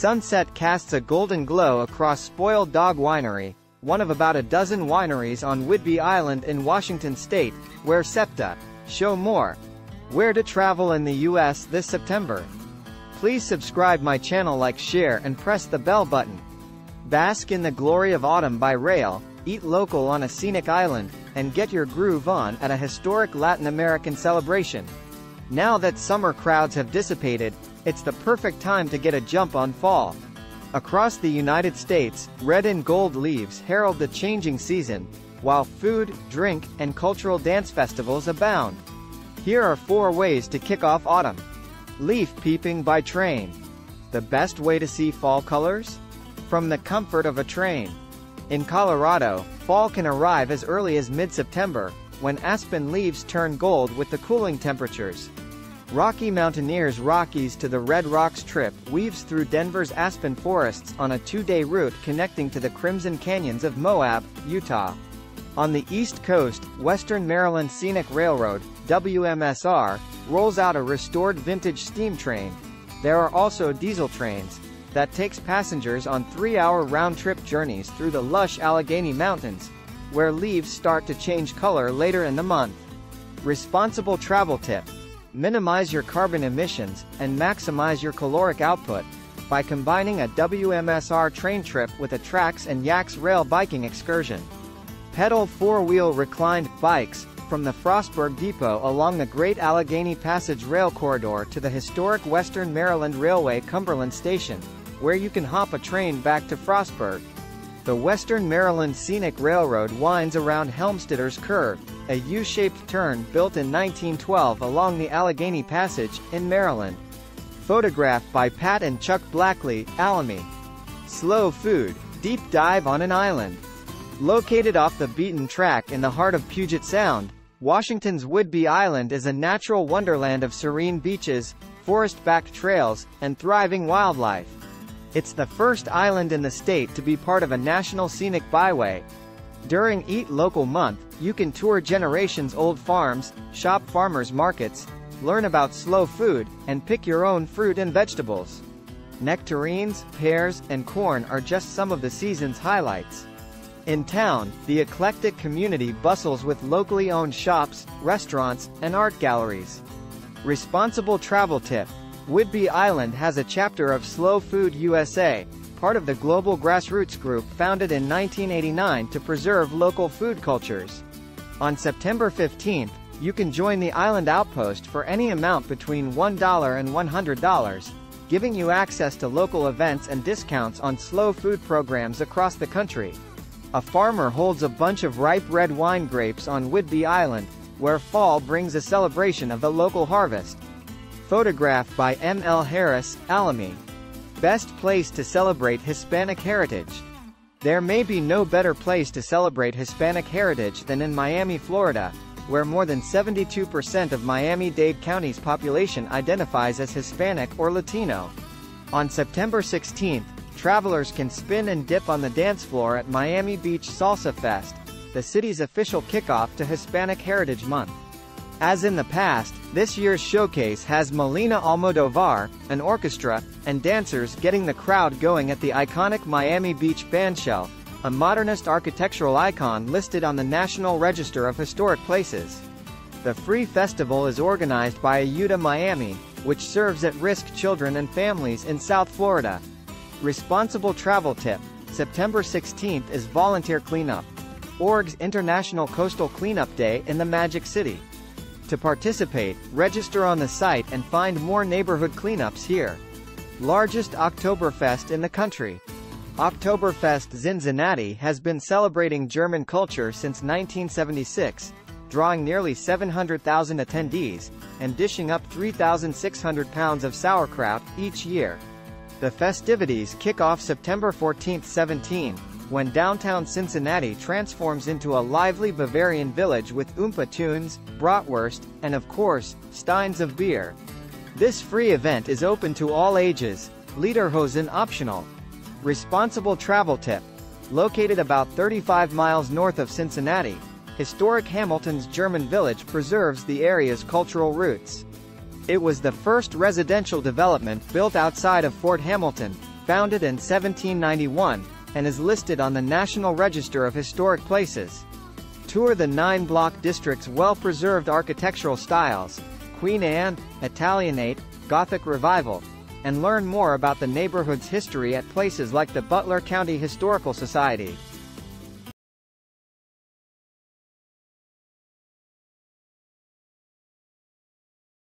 Sunset casts a golden glow across Spoiled Dog Winery, one of about a dozen wineries on Whidbey Island in Washington state, where Septe Show more. Where to travel in the U.S. this September. Please subscribe my channel, like, share and press the bell button. Bask in the glory of autumn by rail, eat local on a scenic island, and get your groove on at a historic Latin American celebration. Now that summer crowds have dissipated, it's the perfect time to get a jump on fall. Across the United States, red and gold leaves herald the changing season, while food, drink, and cultural dance festivals abound. Here are 4 ways to kick off autumn. Leaf peeping by train. The best way to see fall colors? From the comfort of a train. In Colorado, fall can arrive as early as mid-September, when aspen leaves turn gold with the cooling temperatures. Rocky Mountaineers' Rockies to the Red Rocks trip weaves through Denver's aspen forests on a 2-day route connecting to the Crimson Canyons of Moab, Utah. On the East Coast, Western Maryland Scenic Railroad, WMSR, rolls out a restored vintage steam train. There are also diesel trains that takes passengers on 3-hour round-trip journeys through the lush Allegheny Mountains, where leaves start to change color later in the month. Responsible travel tip. Minimize your carbon emissions, and maximize your caloric output, by combining a WMSR train trip with a Trax and Yaks rail biking excursion. Pedal 4-wheel reclined bikes, from the Frostburg Depot along the Great Allegheny Passage Rail Corridor to the historic Western Maryland Railway Cumberland Station, where you can hop a train back to Frostburg. The Western Maryland Scenic Railroad winds around Helmstedter's Curve, a U-shaped turn built in 1912 along the Allegheny Passage, in Maryland. Photographed by Pat and Chuck Blackley, Alamy. Slow food, deep dive on an island. Located off the beaten track in the heart of Puget Sound, Washington's Whidbey Island is a natural wonderland of serene beaches, forest-backed trails, and thriving wildlife. It's the first island in the state to be part of a national scenic byway. During Eat Local Month, you can tour generations-old farms, shop farmers markets, learn about slow food, and pick your own fruit and vegetables. Nectarines, pears, and corn are just some of the season's highlights. In town, the eclectic community bustles with locally owned shops, restaurants, and art galleries. Responsible travel tip. Whidbey Island has a chapter of Slow Food USA, part of the global grassroots group founded in 1989 to preserve local food cultures. On September 15th, you can join the Island Outpost for any amount between $1 and $100, giving you access to local events and discounts on slow food programs across the country. A farmer holds a bunch of ripe red wine grapes on Whidbey Island, where fall brings a celebration of the local harvest. Photographed by M.L. Harris, Alamy. Best place to celebrate Hispanic heritage. There may be no better place to celebrate Hispanic heritage than in Miami, Florida, where more than 72% of Miami-Dade County's population identifies as Hispanic or Latino. On September 16th, travelers can spin and dip on the dance floor at Miami Beach Salsa Fest, the city's official kickoff to Hispanic Heritage Month. As in the past, this year's showcase has Melina Almodovar, an orchestra, and dancers getting the crowd going at the iconic Miami Beach Bandshell, a modernist architectural icon listed on the National Register of Historic Places. The free festival is organized by Ayuda Miami, which serves at-risk children and families in South Florida. Responsible travel tip. September 16th is Volunteer Cleanup, org's International Coastal Cleanup Day in the Magic City. To participate, register on the site and find more neighborhood cleanups here. Largest Oktoberfest in the country. Oktoberfest Cincinnati has been celebrating German culture since 1976, drawing nearly 700,000 attendees, and dishing up 3,600 pounds of sauerkraut each year. The festivities kick off September 14-17, when downtown Cincinnati transforms into a lively Bavarian village with Oompa tunes, bratwurst, and of course, steins of beer. This free event is open to all ages, lederhosen optional. Responsible travel tip. Located about 35 miles north of Cincinnati, historic Hamilton's German village preserves the area's cultural roots. It was the first residential development built outside of Fort Hamilton, founded in 1791, and is listed on the National Register of Historic Places. Tour the 9-block district's well-preserved architectural styles, Queen Anne, Italianate, Gothic Revival, and learn more about the neighborhood's history at places like the Butler County Historical Society.